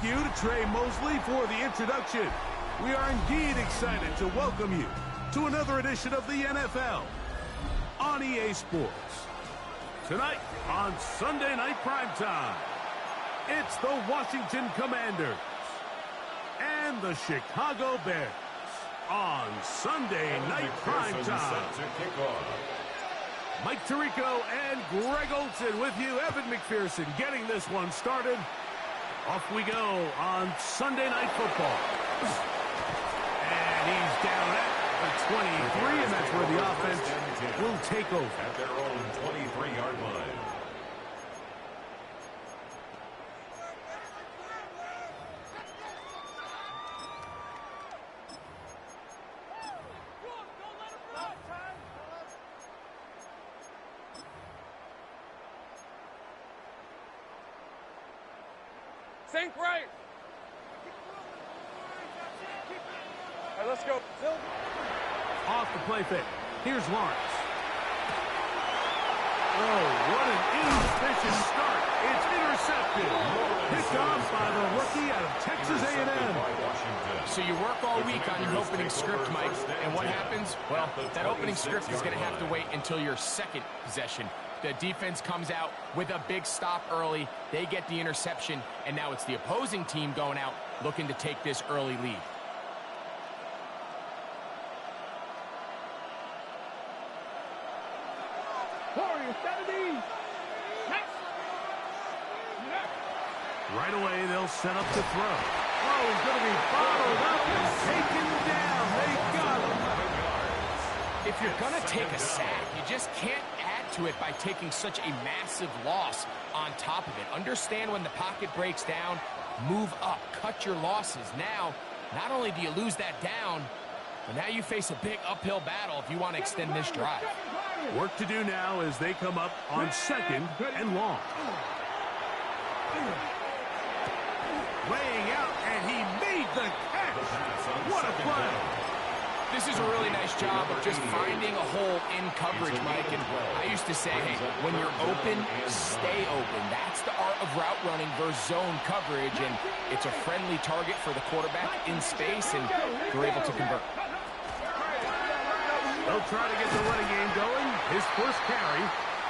you to Trey Mosley for the introduction. We are indeed excited to welcome you to another edition of the NFL on EA Sports. Tonight on Sunday Night Primetime, it's the Washington Commanders and the Chicago Bears on Sunday Night Primetime. Mike Tirico and Greg Olsen with you. Evan McPherson getting this one started. Off we go on Sunday Night Football. And he's down at the 23, and that's where the offense will take over. At their own 23-yard line. Think right. All right, let's go. Phil. Off the play fake. Here's Lawrence. Oh, what an inauspicious start. It's intercepted. Picked off by the rookie out of Texas A&M. So you work all week on your opening script, Mike, and what happens? Well, that opening script is going to have to wait until your second possession. The defense comes out with a big stop early. They get the interception, and now it's the opposing team going out looking to take this early lead. Right away, they'll set up to throw. Oh, he's going to be bottled up and taken down. They got him. If you're going to take a sack, you just can't add to it by taking such a massive loss on top of it. Understand when the pocket breaks down, move up, cut your losses. Now, not only do you lose that down, but now you face a big uphill battle if you want to extend this drive. Work to do now as they come up on 2nd and long. Laying out, and he made the catch. What a play. This is a really nice job of just finding a hole in coverage, Mike. And I used to say, hey, when you're open, stay open. That's the art of route running versus zone coverage, and it's a friendly target for the quarterback in space, and they're able to convert. They'll try to get the running game going. His first carry,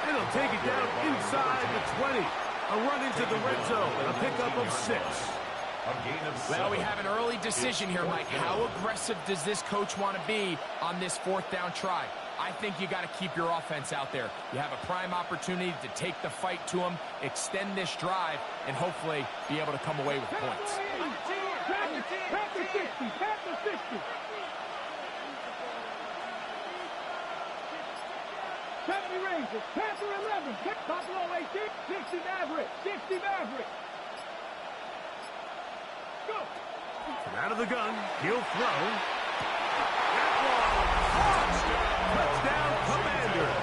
and he'll take it down inside the 20. A run into the red zone, a pickup of 6. Well, we have an early decision here, Mike. How aggressive does this coach want to be on this 4th down try? I think you got to keep your offense out there. You have a prime opportunity to take the fight to them, extend this drive, and hopefully be able to come away with points. Panther 60, Panther 60. Panther Rangers, Panther 11, Buffalo 18, 60 Maverick, 60 Maverick. Go. From out of the gun, he'll throw. That one, touchdown Commanders.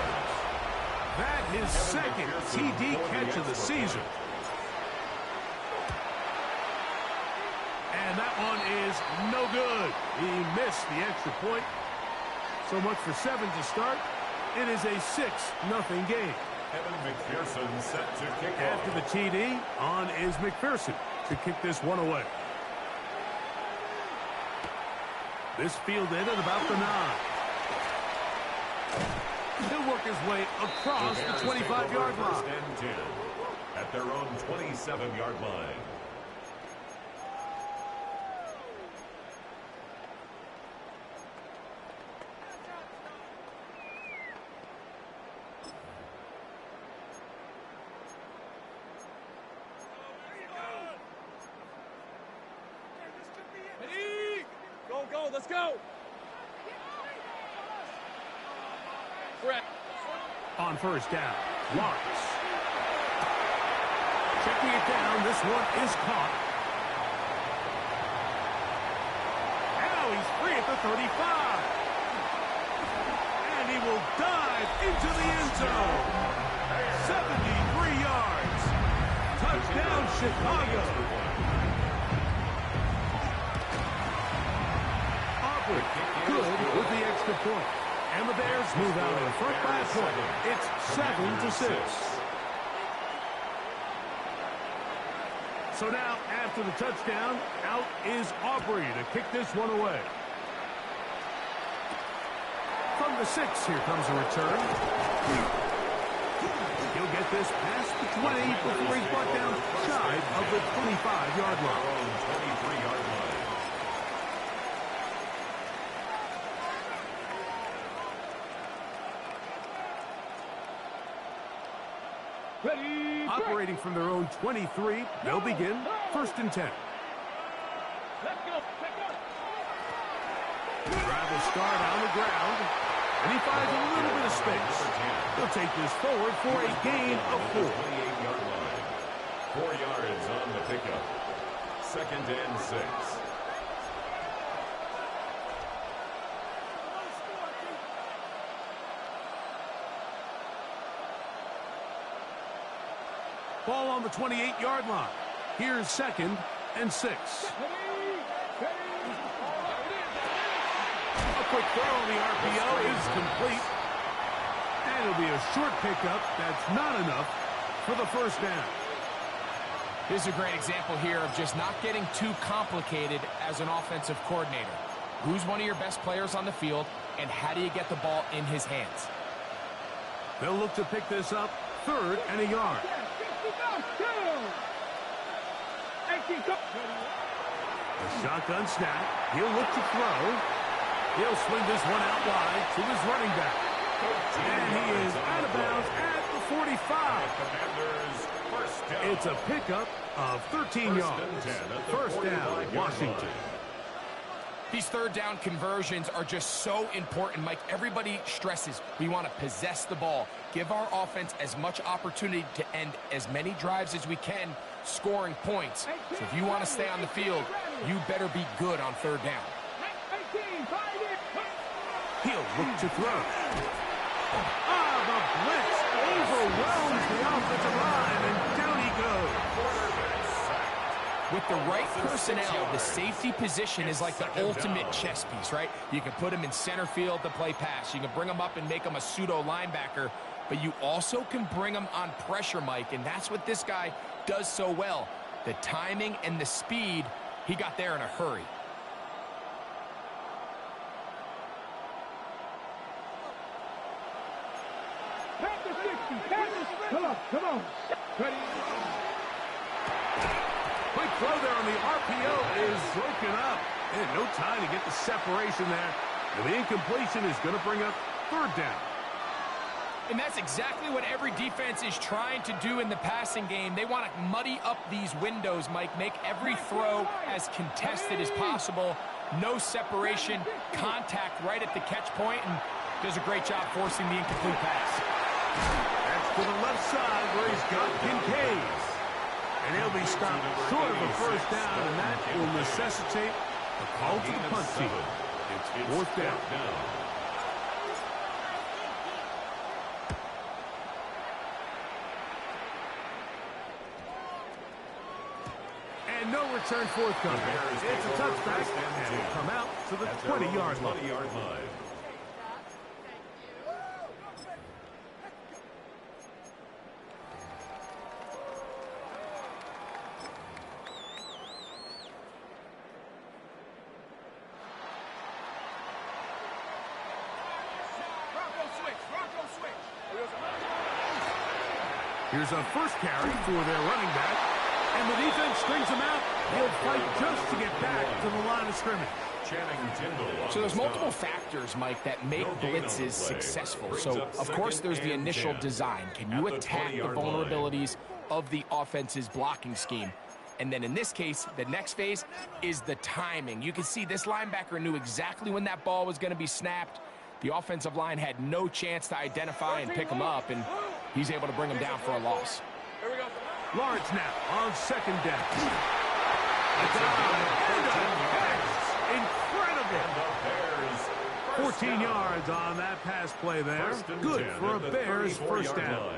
That his 2nd TD catch of the season. And that one is no good. He missed the extra point. So much for 7 to start. It is a 6-0 game. Evan McPherson set to kick off. After the TD, on is McPherson to kick this one away. This fielded at about the 9. He'll work his way across the 25-yard line. At their own 27-yard line. Go, let's go. Brett. On first down, Lawrence. Checking it down, this one is caught. Now he's free at the 35. And he will dive into the end zone. 73 yards. Touchdown, Chicago. Good with the extra point. And the Bears move out in front by a point. It's 7-6. So now, after the touchdown, out is Aubrey to kick this one away. From the 6, here comes a return. He'll get this past the 20 before he's brought down shy of the 25-yard line. 23-yard line. Ready. Operating from their own 23, they'll begin 1st and 10. Let's go. Let's go. Drive will start on the ground, and he finds a little bit of space. He'll take this forward for a gain of 4. 28-yard line. 4 yards on the pickup. 2nd and 6. Ball on the 28-yard line. Here's 2nd and 6. A quick throw on the RPO is complete. And it'll be a short pickup. That's not enough for the 1st down. This is a great example here of just not getting too complicated as an offensive coordinator. Who's one of your best players on the field, and how do you get the ball in his hands? They'll look to pick this up 3rd and a yard. A shotgun snap. He'll look to throw. He'll swing this one out wide to his running back. And he is out of bounds at the 45. Commanders, 1st down. It's a pickup of 13 yards. 1st down, Washington. These 3rd down conversions are just so important, Mike. Everybody stresses we want to possess the ball, give our offense as much opportunity to end as many drives as we can, scoring points. So if you want to stay on the field, you better be good on 3rd down. He'll look to throw. The blitz overwhelms the offensive line, and down he goes. With the right personnel, the safety position is like the ultimate chess piece, right? You can put him in center field to play pass. You can bring him up and make him a pseudo linebacker, but you also can bring him on pressure, Mike, and that's what this guy does so well. The timing and the speed, he got there in a hurry. Come on. Ready. Quick throw there on the RPO is broken up. And no time to get the separation there. And the incompletion is going to bring up 3rd down. And that's exactly what every defense is trying to do in the passing game. They want to muddy up these windows, Mike, make every throw as contested as possible. No separation, contact right at the catch point, and does a great job forcing the incomplete pass. That's to the left side where he's got Kincaid. And he'll be stopped short of a 1st down, and that will necessitate a call to the punt team. It's 4th down. And no return forthcoming. It's a touchback, and it'll come out to the 20-yard line. Here's a 1st carry for their running back, and the defense strings him out. He'll fight just to get back to the line of scrimmage. So there's multiple factors, Mike, that make blitzes successful. So, of course, there's the initial design. Can you attack the vulnerabilities of the offense's blocking scheme? And then in this case, the next phase is the timing. You can see this linebacker knew exactly when that ball was going to be snapped. The offensive line had no chance to identify and pick him up, and he's able to bring him down for a loss. Here we go. Lawrence now on 2nd down. Incredible. 14 yards on that pass play there. Good for a Bears 1st down.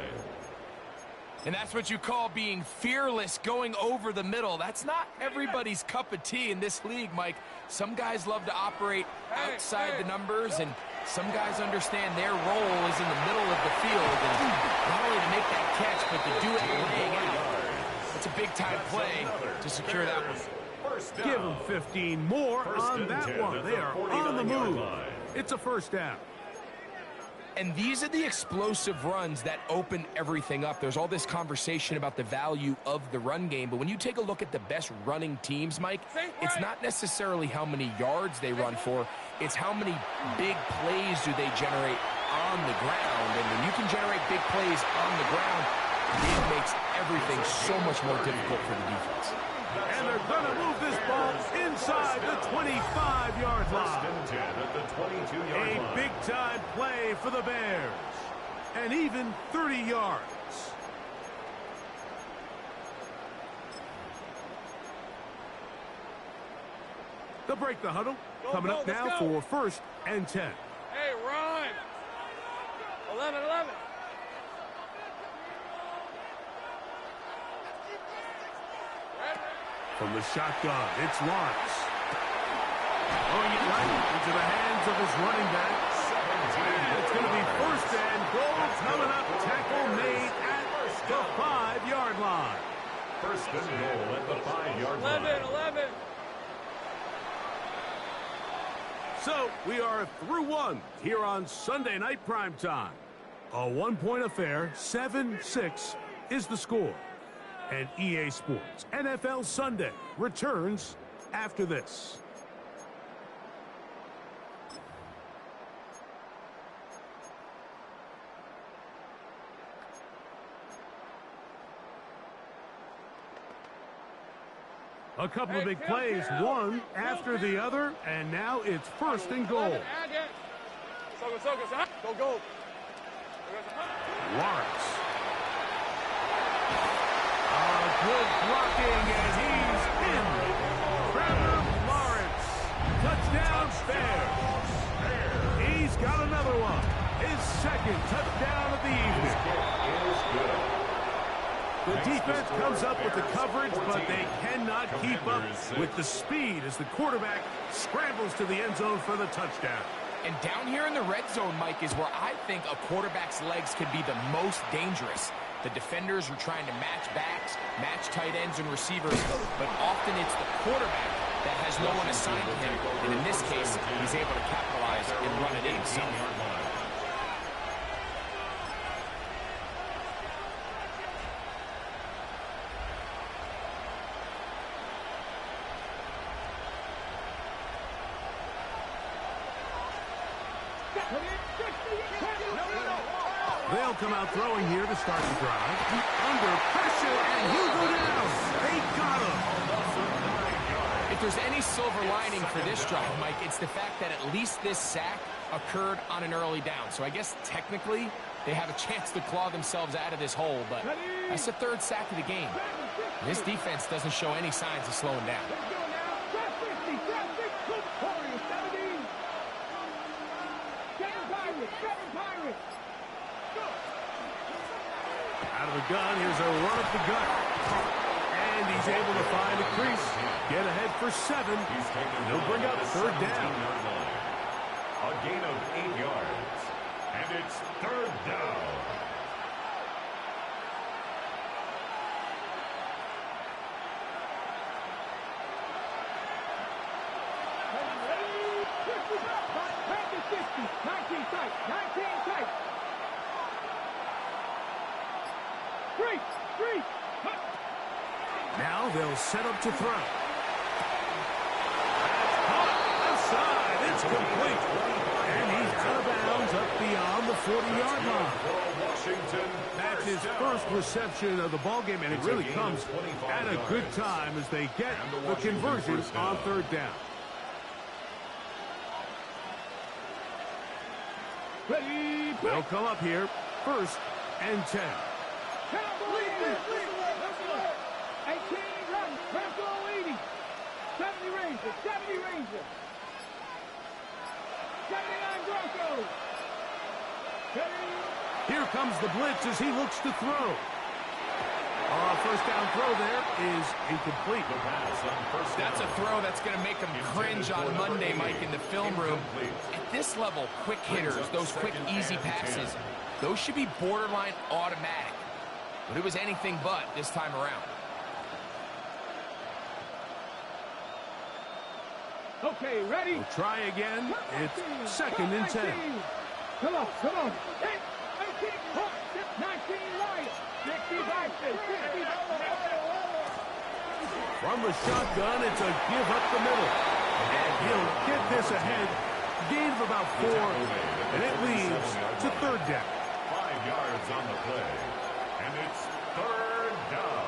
And that's what you call being fearless, going over the middle. That's not everybody's cup of tea in this league, Mike. Some guys love to operate outside the numbers, and some guys understand their role is in the middle of the field. And not only to make that catch, but to do it laying out. It's a big-time play to secure that one. Give them 15 more on that one. They are on the move. It's a first down. And these are the explosive runs that open everything up. There's all this conversation about the value of the run game, but when you take a look at the best running teams, Mike, it's not necessarily how many yards they run for, it's how many big plays do they generate on the ground. And when you can generate big plays on the ground, it makes everything so much more difficult for the defense. And they're going to move this ball inside the 25-yard line. A big-time play for the Bears. And even 30 yards. They'll break the huddle. Coming up now for 1st and 10. Hey, run. 11. From the shotgun, it's Lawrence. Throwing it right into the hands of his running back. It's going to be 1st and goal coming up. Tackle made at the 5-yard line. 1st and goal at the 5-yard line. 11. So we are through one here on Sunday Night Primetime. A one-point affair, 7-6 is the score. And EA Sports NFL Sunday returns after this. A couple of big plays, one after the other, and now it's 1st and goal. Go. Lawrence. Good blocking, and he's in. Trevor Lawrence. Touchdown, Bears. He's got another one. His 2nd touchdown of the evening. The defense comes up with the coverage, but they cannot keep up with the speed as the quarterback scrambles to the end zone for the touchdown. And down here in the red zone, Mike, is where I think a quarterback's legs can be the most dangerous. The defenders are trying to match backs, match tight ends and receivers, but often it's the quarterback that has no one assigned to him, and in this case, he's able to capitalize and run it in himself. They'll come out throwing here to start the drive. Under pressure, and he'll go down. They got him. If there's any silver lining for this drive, Mike, it's the fact that at least this sack occurred on an early down. So I guess technically they have a chance to claw themselves out of this hole, but that's the 3rd sack of the game. This defense doesn't show any signs of slowing down. Out of the gun, here's a run up the gut. And he's able to find a crease. Get ahead for 7. He'll bring up 3rd down. A gain of 8 yards. And it's 3rd down. Now they'll set up to throw. Outside, it's complete. And he's out of bounds up beyond the 40-yard line. That's his 1st reception of the ballgame, and it really comes at a good time as they get the conversion on 3rd down. They'll come up here, 1st and 10. 70 Rangers. 79 Broncos. Here comes the blitz as he looks to throw. 1st down throw there is incomplete. That's a throw that's going to make him cringe on Monday, Mike, in the film room. At this level, quick hitters, those quick, easy passes, those should be borderline automatic. But it was anything but this time around. Okay, ready? We'll try again. It's 2nd and 10. Come on, come on. 18, 19, right. 65, 60. From the shotgun, it's a give up the middle. And he'll get this ahead. Gain of about 4, and it leads to 3rd down. 5 yards on the play, and it's 3rd down.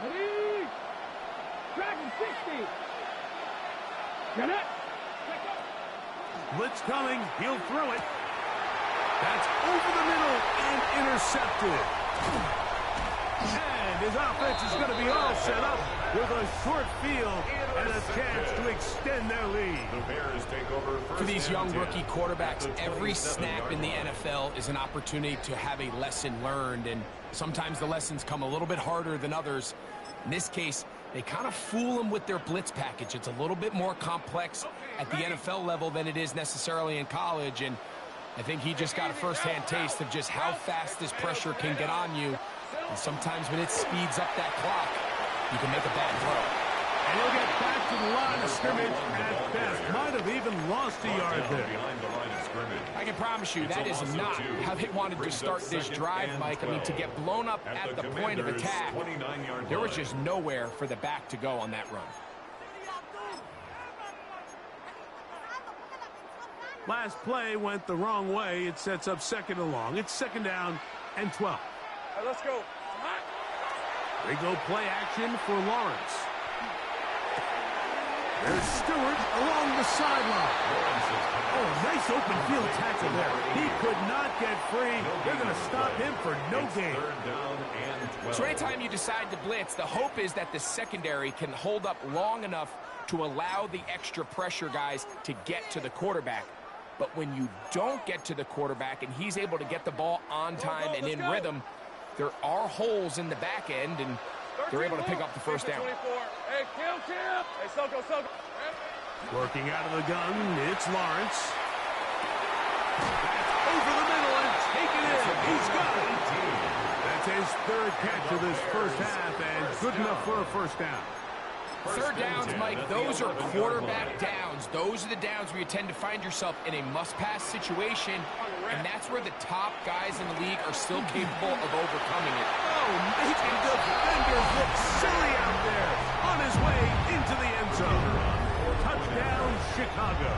Ready? Dragon 60. Get it. Blitz coming. He'll throw it. That's over the middle and intercepted. And his offense is going to be all set up with a short field and a chance to extend their lead. The Bears take over first. For these young rookie quarterbacks, at the every snap 27-yard in the line. NFL is an opportunity to have a lesson learned, and sometimes the lessons come a little bit harder than others. In this case, they kind of fool them with their blitz package. It's a little bit more complex at the NFL level than it is necessarily in college, and I think he just got a first-hand taste of just how fast this pressure can get on you. And sometimes when it speeds up that clock, you can make a bad throw. And he'll get back to the line of scrimmage at best. Might have even lost a yard there. Behind the line of scrimmage. I can promise you that is not how they wanted to start this drive, Mike. I mean, to get blown up at the point of attack, there was just nowhere for the back to go on that run. Last play went the wrong way. It sets up 2nd and long. It's 2nd down and 12. Right, let's go. They go play action for Lawrence. There's Stewart along the sideline. Oh, nice open field tackle there. He could not get free. They're going to stop him for no gain. 3rd down and 12. So anytime you decide to blitz, the hope is that the secondary can hold up long enough to allow the extra pressure guys to get to the quarterback. But when you don't get to the quarterback and he's able to get the ball on time and in rhythm, there are holes in the back end, and they're able to pick up the first down. Hey, kill. Hey, Soko. Working out of the gun, it's Lawrence. That's over the middle and taken in. He's got it. That's his 3rd catch of this first half, and good enough for a first down. 3rd downs, Mike, those are quarterback downs. Those are the downs where you tend to find yourself in a must-pass situation, and that's where the top guys in the league are still capable of overcoming it. Oh, making defenders look silly out there on his way into the end zone. Touchdown, Chicago.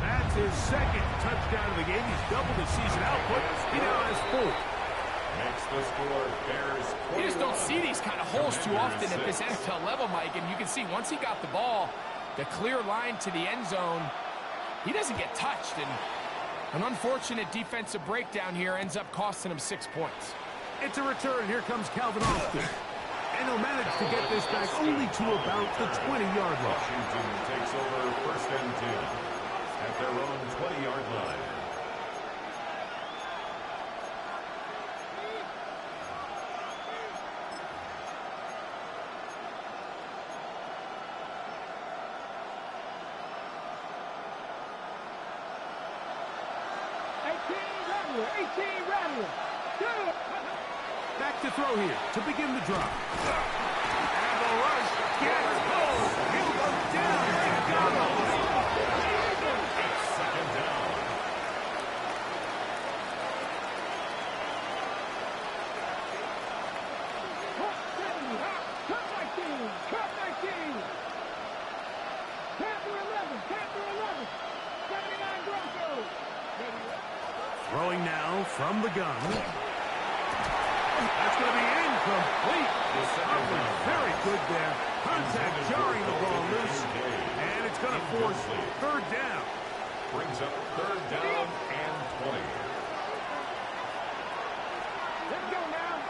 That's his 2nd touchdown of the game. He's doubled his season output. He now has 4. Makes the score Bears. You just don't see these kind of holes too often at this NFL level, Mike, and you can see once he got the ball, the clear line to the end zone, he doesn't get touched, and an unfortunate defensive breakdown here ends up costing him 6 points. It's a return. Here comes Calvin Austin. And he'll manage to get this back only to about the 20-yard line. Washington takes over 1st and 10 at their own 20-yard line. Back to throw here to begin the drive. And the rush gets home. He'll go down. Chicago. It's 2nd down. Throwing now from the gun. That's going to be incomplete. Coverage very good there. Contact jarring the ball loose. And it's going to force 3rd down. Brings up 3rd down and 20. Let's go now.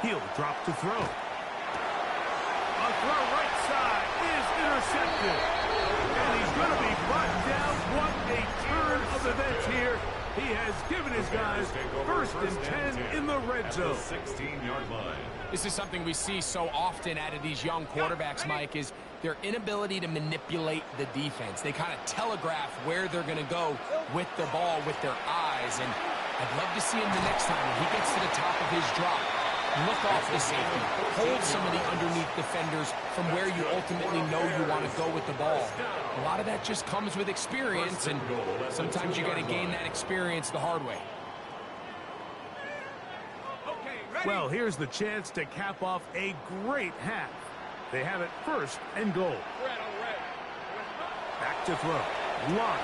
He'll drop to throw. A throw right side is intercepted. And he's going to be brought down. What a turn of events here. He has given his guys 1st and 10 in the red zone. 16-yard line. This is something we see so often out of these young quarterbacks, Mike, is their inability to manipulate the defense. They kind of telegraph where they're going to go with the ball with their eyes. And I'd love to see him the next time when he gets to the top of his drop. Look off the safety. Hold some of the underneath defenders from where you ultimately know you want to go with the ball. A lot of that just comes with experience, and sometimes you got to gain that experience the hard way. Well, here's the chance to cap off a great half. They have it 1st and goal. Back to throw. Launch.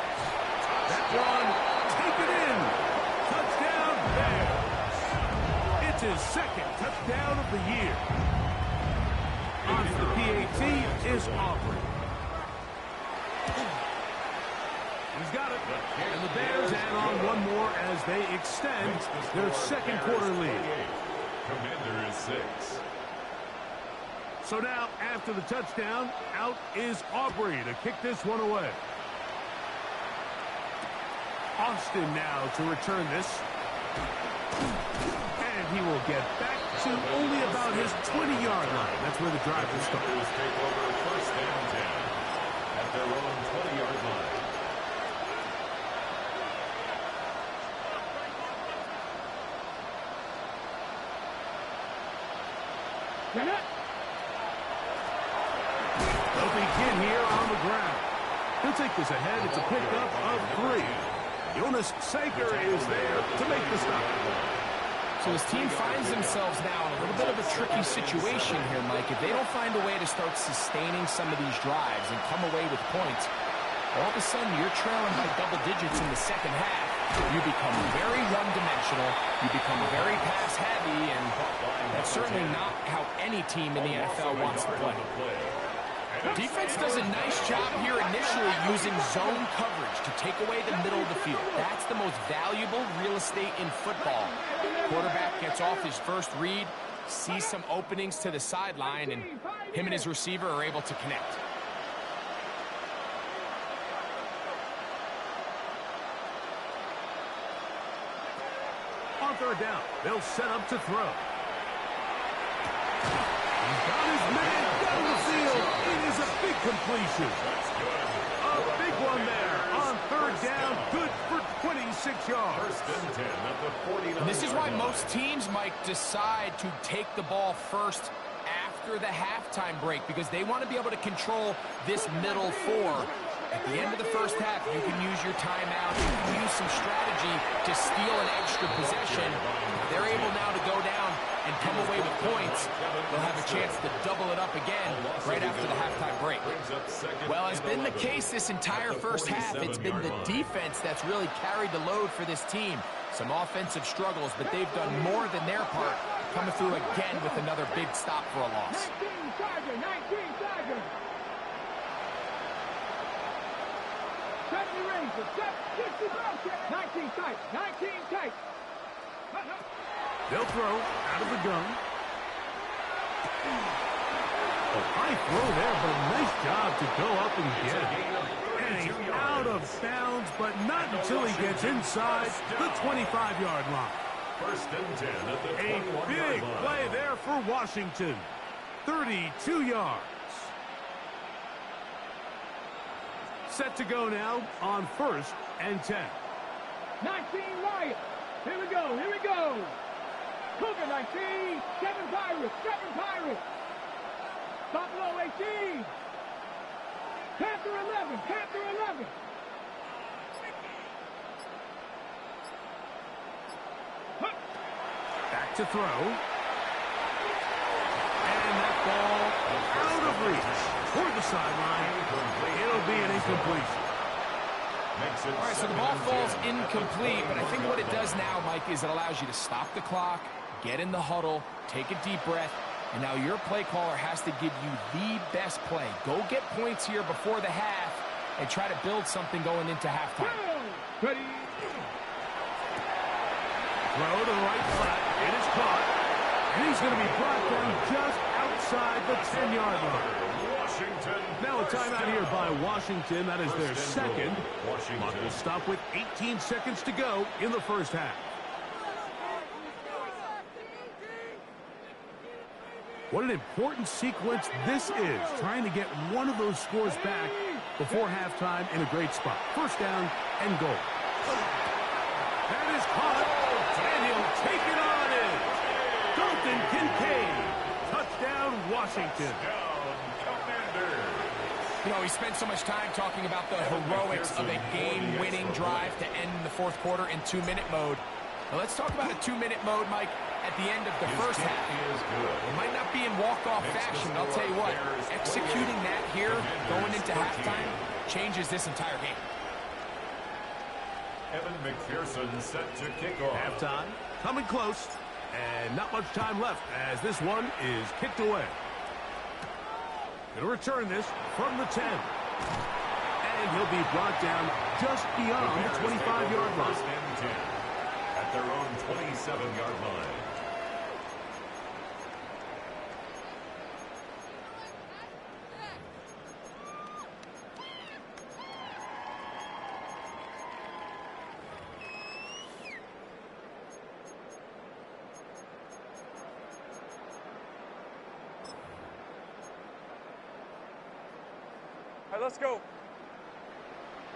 That one, take it in. Touchdown, Bears. It's his 2nd touchdown of the year. On for the PAT is Aubrey. He's got it. And the Bears add on one more as they extend their 2nd quarter lead. Commander is 6. So now, after the touchdown, out is Aubrey to kick this one away. Austin now to return this. And he will get back to only about his 20-yard line. That's where the drive will start. Take over 1st and 10 at their own 20-yard line. They'll begin here on the ground. He'll take this ahead. It's a pickup of 3. Jonas Saker is there to make the stop. So his team finds themselves now in a little bit of a tricky situation here, Mike. If they don't find a way to start sustaining some of these drives and come away with points, all of a sudden you're trailing by double digits in the 2nd half. You become very one-dimensional. You become very pass-heavy, and that's certainly not how any team in the NFL wants to play. Defense does a nice job here initially using zone coverage to take away the middle of the field. That's the most valuable real estate in football. Quarterback gets off his first read, sees some openings to the sideline, and him and his receiver are able to connect. On 3rd down, they'll set up to throw. He's got his man down the field. It is a big completion. A big one there on 3rd down. Good for 26 yards. 1st and 10 at the 49. And this is why most teams, Mike, decide to take the ball first after the halftime break, because they want to be able to control this middle 4. At the end of the 1st half, you can use your timeout. You can use some strategy to steal an extra possession. They're able now to go down and come away with points. They'll have a chance to double it up again right after the halftime break. Well, as been the case this entire 1st half, it's been the defense that's really carried the load for this team. Some offensive struggles, but they've done more than their part, coming through again with another big stop for a loss. 19 tight. They'll throw out of the gun. A high throw there, but a nice job to go up and get it. And he's out of bounds, but not until he gets inside the 25-yard line. 1st and 10 at the 21-yard line. A big play there for Washington. 32 yards. Set to go now on 1st and 10. 19 Riot. Here we go. Cougar 19. 7 Pirates. Buffalo 18. Panther 11. Back to throw. And that ball out of reach. Toward the sideline. It'll be an incompletion. All right, so the ball falls incomplete, but I think what it does now, Mike, is it allows you to stop the clock, get in the huddle, take a deep breath, and now your play caller has to give you the best play. Go get points here before the half and try to build something going into halftime. Ready. Throw to the right side. It is caught. And he's going to be brought down just outside the 10-yard line. Now a timeout here by Washington. That is their 2nd. Clock will stop with 18 seconds to go in the 1st half. What an important sequence this is, trying to get one of those scores back before halftime in a great spot. First down and goal. That is caught, and he'll take it on in. Dalton Kincaid. Touchdown, Washington. You know, he spent so much time talking about the heroics of a game-winning drive to end the fourth quarter in 2-minute mode. Now let's talk about a 2-minute mode, Mike, at the end of the first half. It might not be in walk-off fashion, but I'll tell you what, executing that here, going into halftime, changes this entire game. Evan McPherson set to kick off. Halftime, coming close, and not much time left as this one is kicked away. Going to return this from the 10. And he'll be brought down just beyond the 25-yard line. First and 10 at their own 27-yard line. Hey, let's go.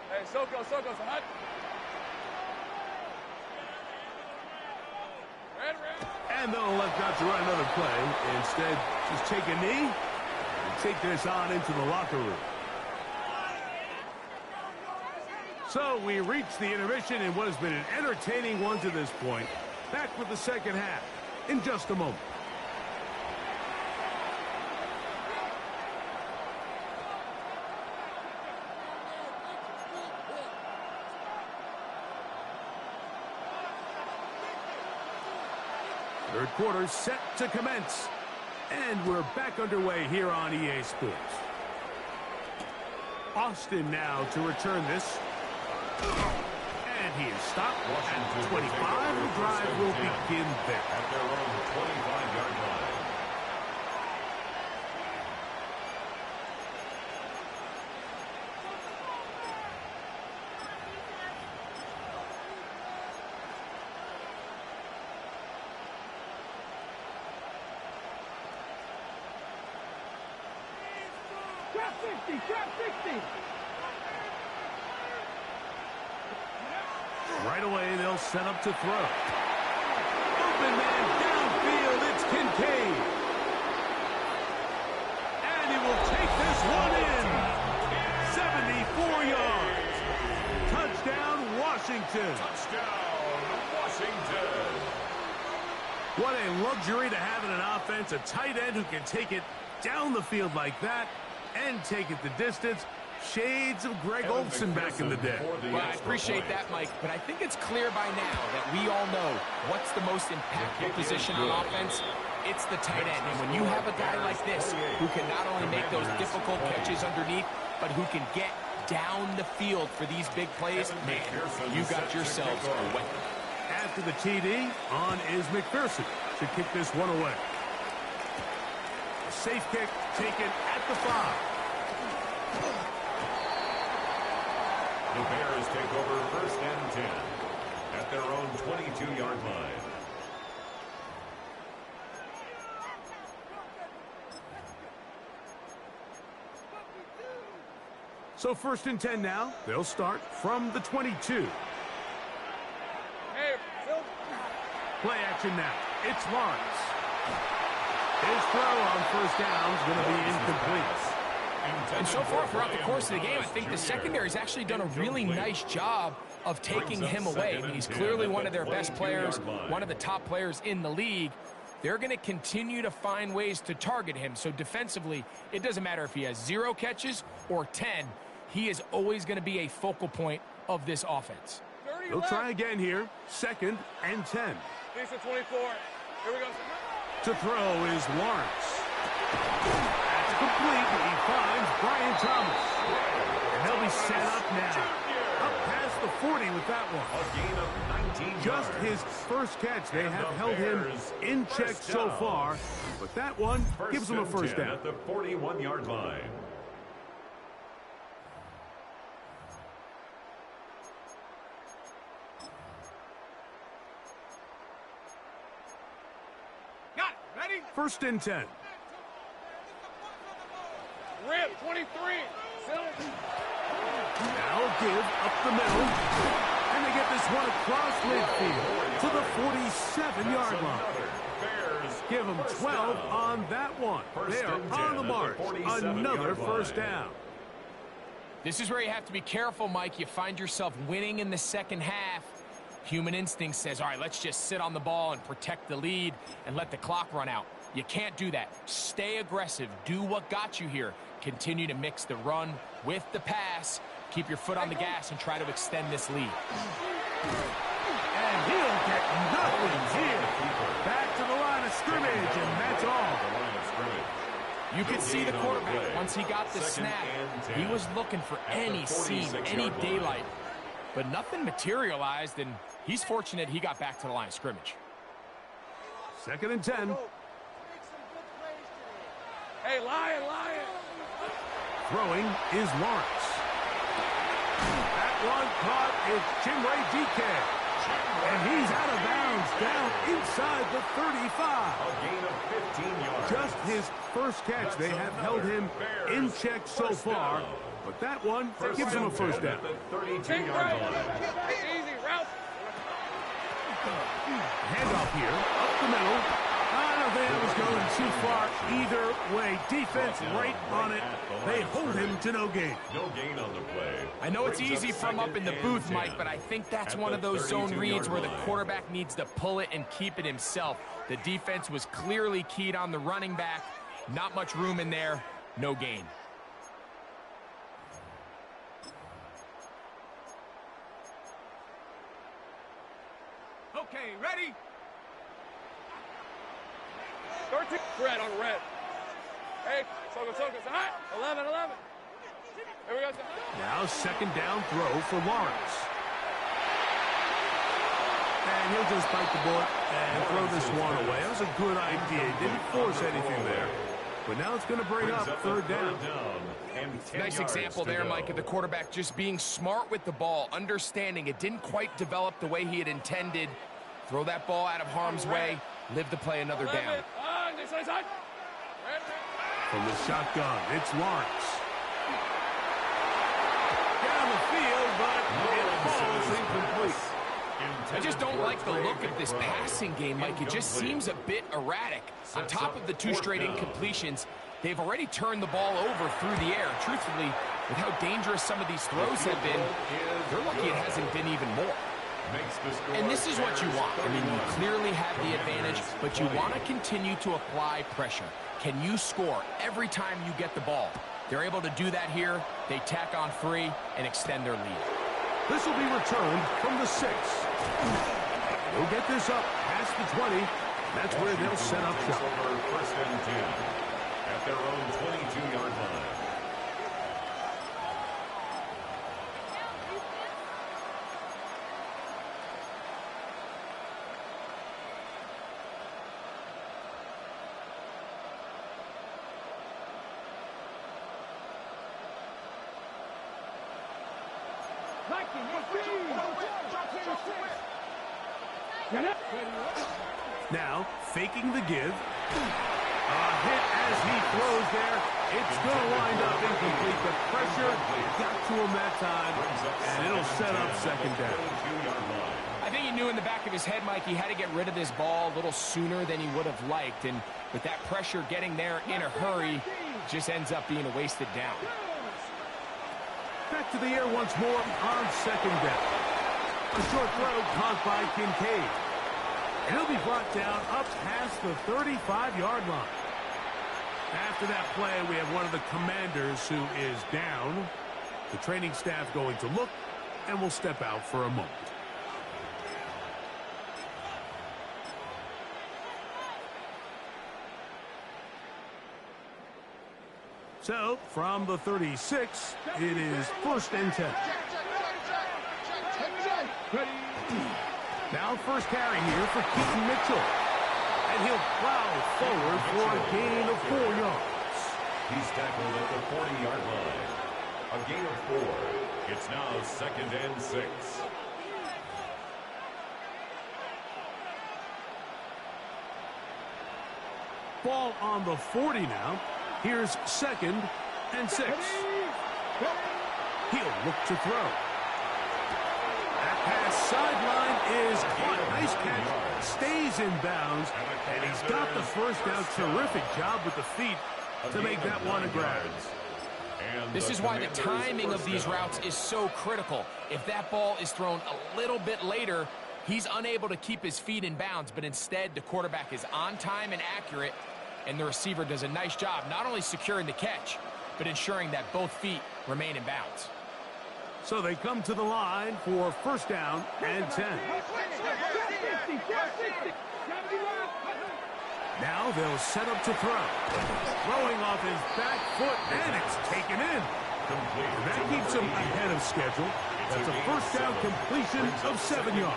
Hey, Soko, hot. And they'll elect not to run another play. Instead, just take a knee and take this on into the locker room. So we reach the intermission in what has been an entertaining one to this point. Back with the second half in just a moment. Third quarter set to commence. And we're back underway here on EA Sports. Austin now to return this. And he is stopped at 25. The drive will begin there. At their own 25-yard line. Trap 60, trap 60. Right away, they'll set up to throw. Open man downfield, it's Kincaid. And he will take this one in. 74 yards. Touchdown, Washington. Touchdown, Washington. What a luxury to have in an offense, a tight end who can take it down the field like that and take it the distance. Shades of Greg Olsen back in the day. Well, I appreciate that, Mike, but I think it's clear by now that we all know what's the most impactful position on offense. It's the tight end. And when you have a guy like this who can not only make those difficult catches underneath, but who can get down the field for these big plays, man, you got yourselves a weapon. After the TD, on is McPherson to kick this one away. A safe kick taken at the 5. The Bears take over first and 10 at their own 22-yard line. So first and 10 now. They'll start from the 22. Hey, Phil. Play action now. It's Lawrence. His throw on first down is going to be incomplete. And so far throughout the course of the game, I think the secondary's actually done a really nice job of taking him away. I mean, he's clearly one of their best players, one of the top players in the league. They're going to continue to find ways to target him. So defensively, it doesn't matter if he has 0 catches or 10. He is always going to be a focal point of this offense. They'll try again here. Second and 10. Decent 24. Here we go. To throw is Lawrence. That's complete. He finds Brian Thomas. And they'll be set up now. Up past the 40 with that one. A gain of 19 Just yards. his first catch. They have held him in check so far. But that one gives him a first down. At the 41-yard line. First and 10. Rip, 23. Now give up the middle. And they get this one across midfield to the 47-yard line. Give them 12 on that one. They are on the march. Another first down. This is where you have to be careful, Mike. You find yourself winning in the second half. Human instinct says, all right, let's just sit on the ball and protect the lead and let the clock run out. You can't do that. Stay aggressive. Do what got you here. Continue to mix the run with the pass. Keep your foot on the gas and try to extend this lead. And he'll get nothing here. Back to the line of scrimmage, and that's all. You could see the quarterback, once he got the snap, he was looking for any seam, any daylight. But nothing materialized, and he's fortunate he got back to the line of scrimmage. 2nd and 10. Hey, Lion. Throwing is Lawrence. That one caught is Chinway DK. And he's out of bounds down inside the 35. A gain of 15 yards. Just his first catch. They have held him in check so far. But that one gives him a first down. 32-yard line. Easy, route. Handoff here, up the middle. I don't think it was going too far either way. Defense right on it. They hold him to no gain. No gain on the play. I know it's easy from up in the booth, Mike, but I think that's one of those zone reads where the quarterback needs to pull it and keep it himself. The defense was clearly keyed on the running back. Not much room in there. No gain. Okay, ready? 13. Red on red. Hey, Soko, say hi. 11. Here we go. Now 2nd down throw for Lawrence. And he'll just bite the bullet and throw this one away. That was a good idea. Didn't force anything there. But now it's going to bring up 3rd down. Nice example there, Mike, of the quarterback just being smart with the ball, understanding it didn't quite develop the way he had intended. Throw that ball out of harm's way, live to play another down. From the shotgun, it's Lawrence. Down the field, but it falls incomplete. I just don't like the look of this passing game, Mike. It just seems a bit erratic. On top of the 2 straight incompletions, they've already turned the ball over through the air. Truthfully, with how dangerous some of these throws have been, they're lucky it hasn't been even more. And this is what you want. I mean, you clearly have the advantage, but you want to continue to apply pressure. Can you score every time you get the ball? They're able to do that here. They tack on 3 and extend their lead. This will be returned from the 6. They'll get this up past the 20. That's where they'll set up shop. 1st and 10 at their own 22-yard line. Now, faking the give. A hit as he throws there. It's going to wind up incomplete. The pressure got to him that time, and it'll set up 2nd down. I think he knew in the back of his head, Mike, he had to get rid of this ball a little sooner than he would have liked. And with that pressure getting there in a hurry, just ends up being a wasted down. Back to the air once more on 2nd down. A short throw caught by Kincaid. And he'll be brought down up past the 35-yard line. After that play, we have one of the commanders who is down. The training staff going to look, and will step out for a moment. So, from the 36, it is 1st and 10. Now first carry here for Keaton Mitchell. And he'll plow forward for a gain of 4 yards. He's tackled at the 40-yard line. A gain of 4. It's now 2nd and 6. Ball on the 40 now. Here's 2nd and 6. He'll look to throw. That pass sideline is caught. Nice catch. Stays in bounds. And he's got the first down. Terrific job with the feet to make that one a grab. This is why the timing of these routes is so critical. If that ball is thrown a little bit later, he's unable to keep his feet in bounds, but instead the quarterback is on time and accurate, and the receiver does a nice job not only securing the catch, but ensuring that both feet remain in bounds. So they come to the line for first down and 10. Now they'll set up to throw. Throwing off his back foot, and it's taken in. And that keeps him ahead of schedule. That's a first down completion of 7 yards.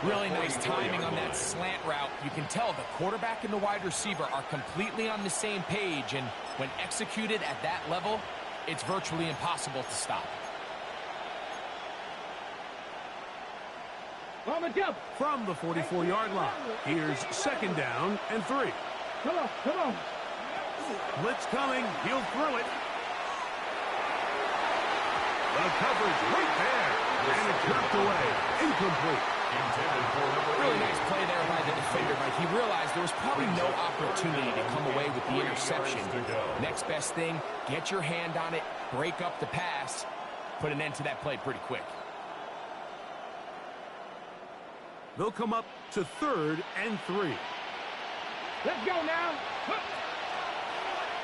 Really nice timing on that slant route. You can tell the quarterback and the wide receiver are completely on the same page, and when executed at that level, it's virtually impossible to stop. From the 44-yard line, here's second down and 3. Come on. Blitz coming. He'll throw it. The coverage right there. And it's knocked away. Incomplete. Really nice play there by the defender, Mike. He realized there was probably no opportunity to come away with the interception. Next best thing, get your hand on it, break up the pass, put an end to that play pretty quick. They'll come up to third and 3. Let's go now.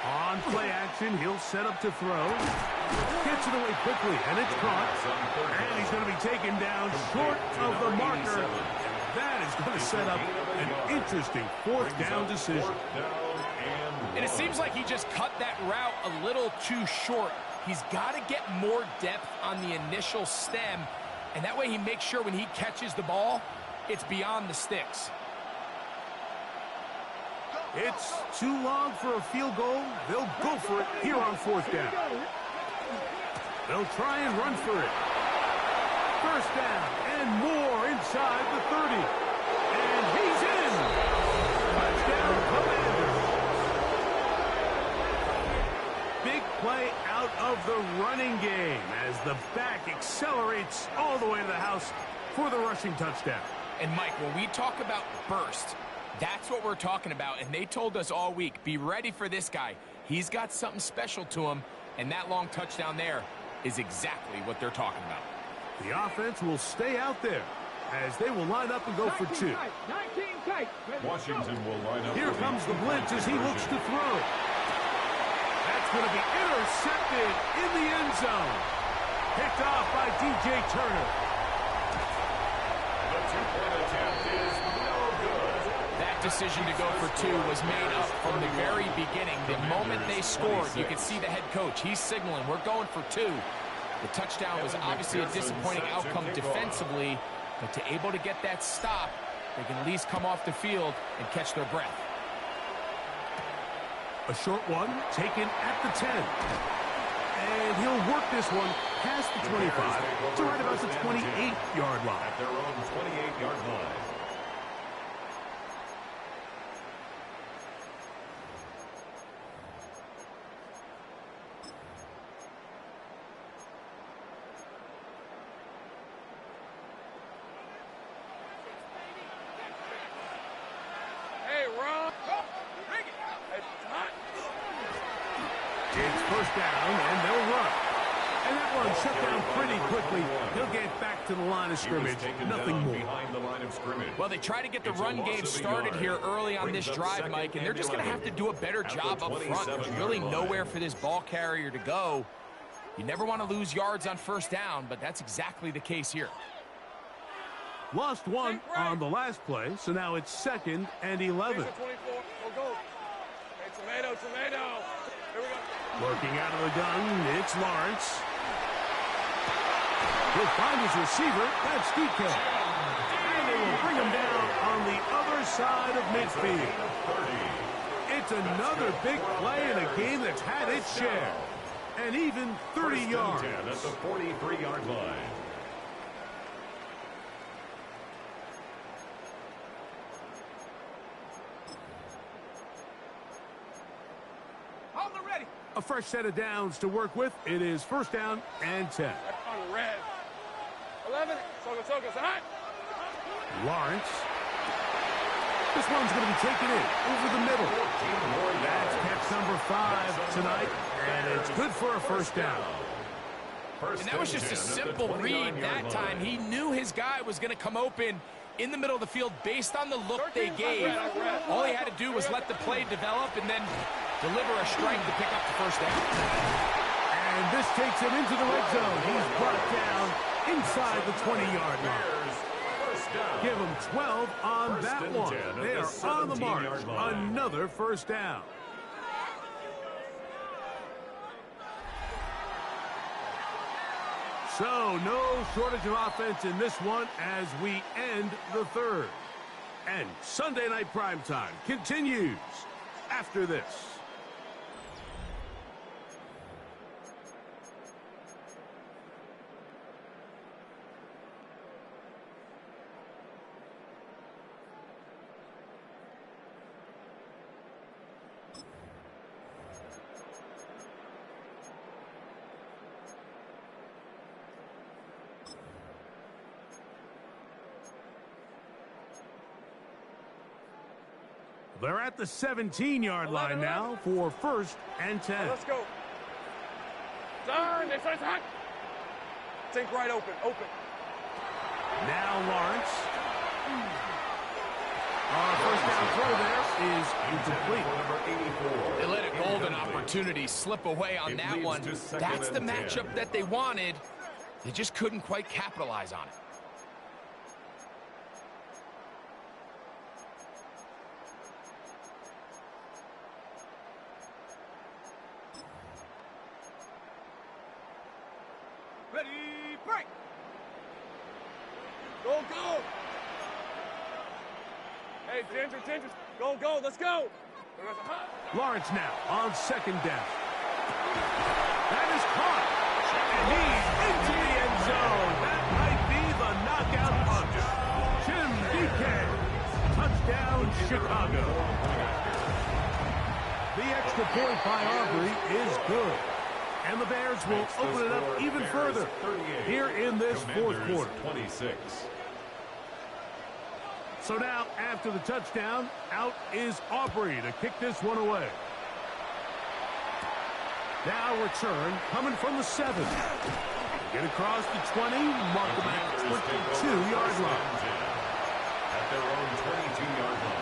On play action, he'll set up to throw. Gets it away quickly, and it's caught. And he's going to be taken down short of the marker. That is going to set up an interesting fourth down decision. And it seems like he just cut that route a little too short. He's got to get more depth on the initial stem, and that way he makes sure when he catches the ball, it's beyond the sticks. It's too long for a field goal. They'll go for it here on fourth down. They'll try and run for it. First down and more inside the 30. And he's in. Touchdown, Commanders. Big play out of the running game as the back accelerates all the way to the house for the rushing touchdown. And Mike, when we talk about burst, that's what we're talking about, and they told us all week, be ready for this guy. He's got something special to him, and that long touchdown there is exactly what they're talking about. The offense will stay out there as they will line up and go for 2. Washington will line up. Here comes the blitz as he looks to throw. That's going to be intercepted in the end zone. Picked off by DJ Turner. The two-point attempt is no good. That decision to go for 2 was made up from the very beginning. The moment they scored, you could see the head coach. He's signaling, we're going for 2. The touchdown was obviously a disappointing outcome defensively, but to able to get that stop, they can at least come off the field and catch their breath. A short one taken at the 10. And he'll work this one past the 25 to right about the 28-yard line. At their own 28-yard line. Hey, Ron. Bring it. It's hot. It's first down, and they'll run. And that one shut down pretty quickly. He'll get back to the line of scrimmage. Nothing more. Behind the line of scrimmage. Well, they try to get the run game started here early on this drive, Mike, and they're just going to have to do a better job up front. There's really nowhere for this ball carrier to go. You never want to lose yards on first down, but that's exactly the case here. Lost one on the last play, so now it's second and 11. 24. Go. Hey, tomato. Here we go. Working out of the gun, it's Lawrence. He'll find his receiver. That's DK. And they will bring him down on the other side of midfield. It's another big play in a game that's had its share. And even 30 yards. At the 43-yard line. On the ready. A fresh set of downs to work with. It is first down and 10. On red. 11. Lawrence. This one's going to be taken in over the middle. That's catch number 5 tonight, and it's good for a first down. And that was just a simple read that time. He knew his guy was going to come open in the middle of the field based on the look they gave. All he had to do was let the play develop and then deliver a strike to pick up the first down. And this takes him into the red zone. He's brought down inside the 20-yard line. Give him 12 on that one. They are on the march. Another first down. So, no shortage of offense in this one as we end the third. And Sunday Night Primetime continues after this. They're at the 17-yard line now for first and 10. Let's go. Turn. They first hot. Think right open. Now Lawrence. First down throw there is incomplete. They let a golden opportunity slip away on that one. That's the matchup that they wanted. They just couldn't quite capitalize on it. Ready, break. Go. Hey, Ginger. Go. Let's go. Lawrence now on second down. That is caught. And he's into the end zone. That might be the knockout punch. Jim DK. Touchdown, Chicago. The extra point by Aubrey is good. And the Bears will open it up even further here in this fourth quarter. 26. So now, after the touchdown, out is Aubrey to kick this one away. Now return coming from the 7. Get across the 20, mark them at 22-yard line. At their own 22-yard line.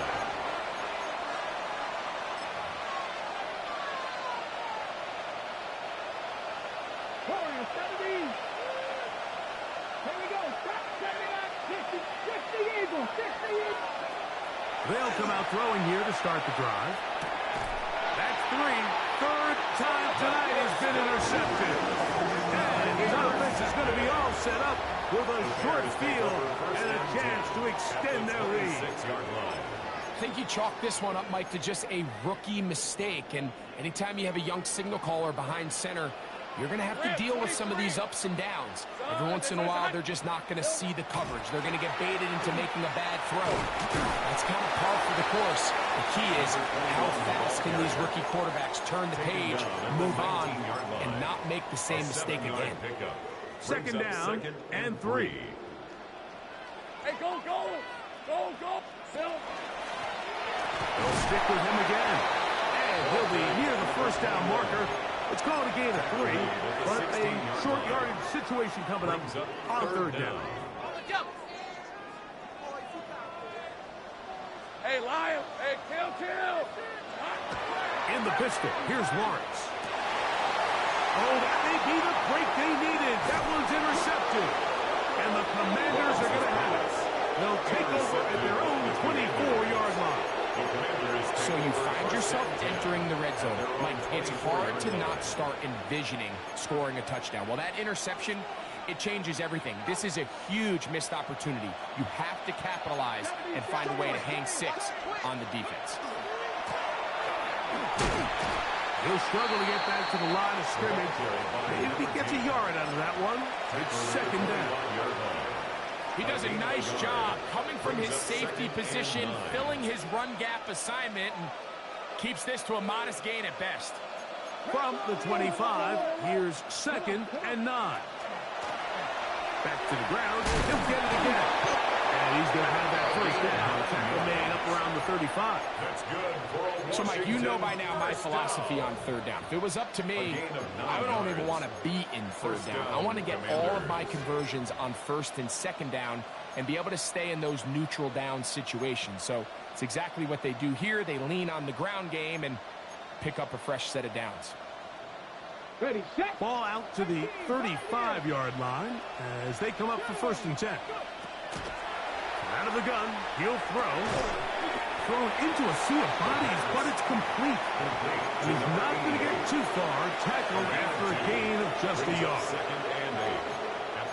They'll come out throwing here to start the drive. That's 3. Third time tonight has been intercepted. And his offense is going to be all set up with a short field and a chance to extend their lead. I think you chalk this one up, Mike, to just a rookie mistake. And anytime you have a young signal caller behind center, you're going to have to deal with some of these ups and downs. Every once in a while, they're just not going to see the coverage. They're going to get baited into making a bad throw. That's kind of par for the course. The key is how fast can these rookie quarterbacks turn the page, move on, and not make the same mistake again. Second down and 3. Hey, go. Phil. They'll stick with him again. And he'll be near the first down marker. It's called a gain of 3, but a short yardage situation coming up on third down. Hey, Lion. Hey, kill. In the pistol, here's Lawrence. Oh, that may be the break they needed. That one's intercepted. And the Commanders are going to have it. They'll take over at their own 24-yard line. So you find yourself entering the red zone. Mike, it's hard to not start envisioning scoring a touchdown. Well, that interception, it changes everything. This is a huge missed opportunity. You have to capitalize and find a way to hang 6 on the defense. He'll struggle to get back to the line of scrimmage. Maybe he gets a yard out of that one. It's second down. He does a nice job coming from his safety position, filling his run gap assignment, and keeps this to a modest gain at best. From the 25, here's 2nd and 9. Back to the ground. He'll get it again. And he's going to have that first down. Tackle made up around the 35. That's good for a So, Mike, you know by Washington now my first philosophy down. on 3rd down. If it was up to me, I don't even want to be in 3rd First down. down, I want to get all of my Commanders. conversions on 1st and 2nd down and be able to stay in those neutral down situations. So it's exactly what they do here. They lean on the ground game and pick up a fresh set of downs. Ready, set. Ball out to the 35-yard line as they come up for 1st and 10. Out of the gun, he'll throw. Thrown into a sea of bodies, but it's complete. And he's not going to get too far. Tackled after a gain of just a yard. Second and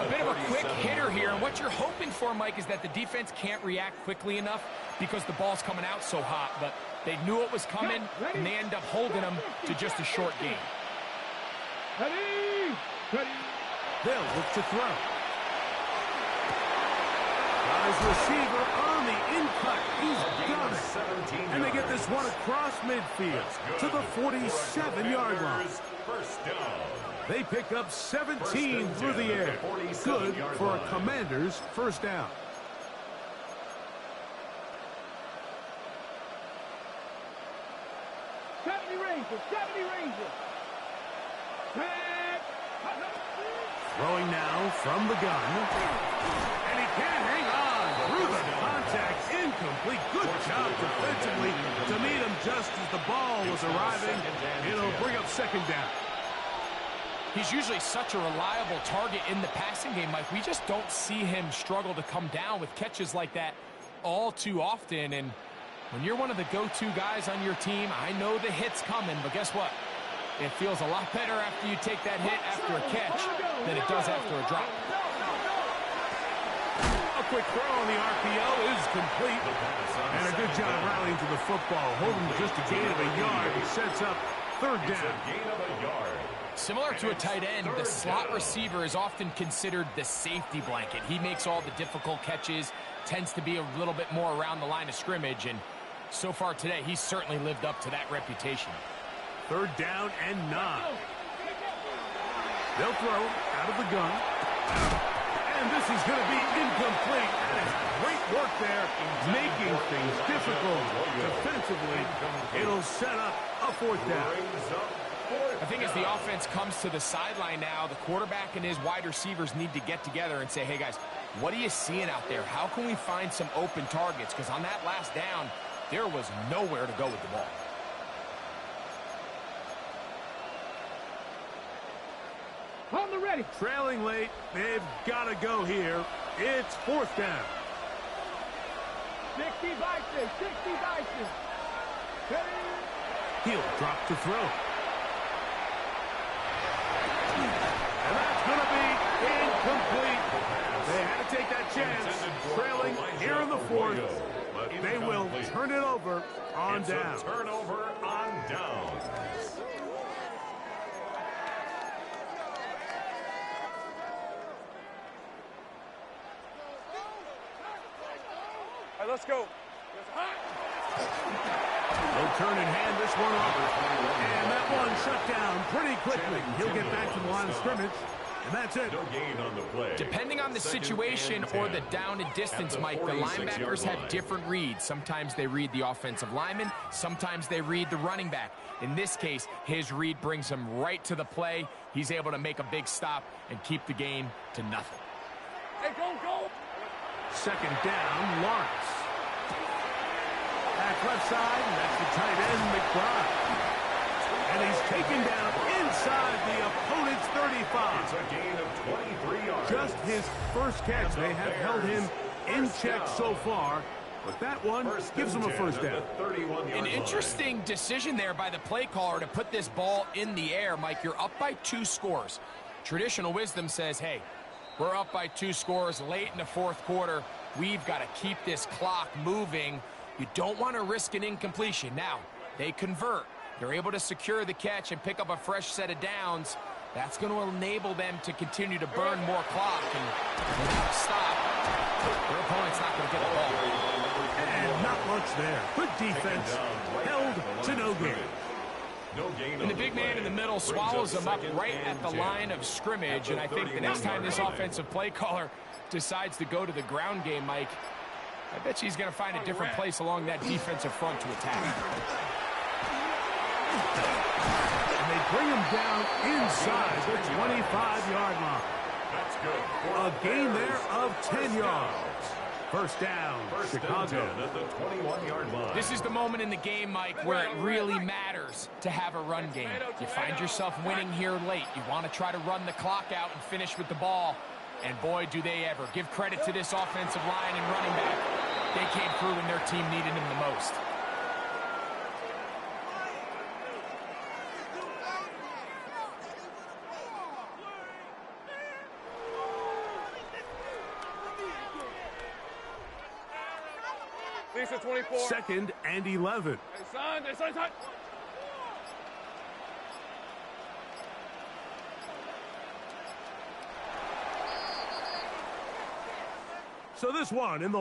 8. A bit of a quick hitter here, and what you're hoping for, Mike, is that the defense can't react quickly enough because the ball's coming out so hot, but they knew it was coming, and they end up holding them to just a short gain. Ready, ready. They'll look to throw. Got his receiver on the in-cut. He's got it. And they get this one across midfield to the 47-yard line. First down. They pick up 17 through the air. Good for a Commanders first down. Rangers, 70 Rangers. Throwing now from the gun. And he can't hang on through the contact. Incomplete. Good job defensively to meet him just as the ball was arriving. It'll bring up 2nd down. He's usually such a reliable target in the passing game, Mike. We just don't see him struggle to come down with catches like that all too often. And when you're one of the go-to guys on your team, I know the hit's coming, but guess what? It feels a lot better after you take that hit after a catch than it does after a drop. A quick throw on the RPO is complete. And a good job rallying to the football. Holding just a gain of a yard. It sets up 3rd down. Gain of a yard. Similar to a tight end, the slot receiver is often considered the safety blanket. He makes all the difficult catches, tends to be a little bit more around the line of scrimmage, and so far today, he's certainly lived up to that reputation. 3rd down and 9. They'll throw out of the gun. And this is going to be incomplete. That is great work there, making things difficult defensively. It'll set up a 4th down. I think as the offense comes to the sideline now, the quarterback and his wide receivers need to get together and say, hey, guys, what are you seeing out there? How can we find some open targets? Because on that last down, there was nowhere to go with the ball. On the ready. Trailing late, they've got to go here. It's 4th down. 60 Bison, 60 Bison. He'll drop to throw. And that's going to be incomplete. They had to take that chance. Trailing here in the 4th. They will turn it over on down. It's a turnover on down. All right, let's go. They'll turn and hand this one over. And that one shut down pretty quickly. He'll get back to the line of scrimmage. And that's it. No gain on the play. Depending on the situation or the down and distance, Mike, the linebackers have different reads. Sometimes they read the offensive lineman. Sometimes they read the running back. In this case, his read brings him right to the play. He's able to make a big stop and keep the game to nothing. Hey, go. 2nd down, Lawrence. Back left side, and that's the tight end, McBride. And he's taken down inside the opponent's 35. It's a gain of 23 yards. Just his first catch. They have held him in check so far, but that one gives him a first down. An interesting decision there by the play caller to put this ball in the air. Mike, you're up by 2 scores. Traditional wisdom says, hey, we're up by 2 scores late in the 4th quarter. We've got to keep this clock moving. You don't want to risk an incompletion. Now, they convert. They're able to secure the catch and pick up a fresh set of downs. That's going to enable them to continue to burn more clock. And without a stop, their opponent's not going to get the ball. And not much there. Good defense. Held to no gain. No gain. And the big man in the middle swallows him up right at the line of scrimmage. And I think the next time this offensive play caller decides to go to the ground game, Mike, I bet he's going to find a different place along that defensive front to attack. And they bring him down inside the 25-yard line. That's good. A gain there of 10 yards. First down, Chicago. At the 21-yard line. This is the moment in the game, Mike, where it really matters to have a run game. You find yourself winning here late. You want to try to run the clock out and finish with the ball. And boy, do they ever. Give credit to this offensive line and running back. They came through when their team needed him the most. Lisa 24. Second and 11. Hey, son. So this one in the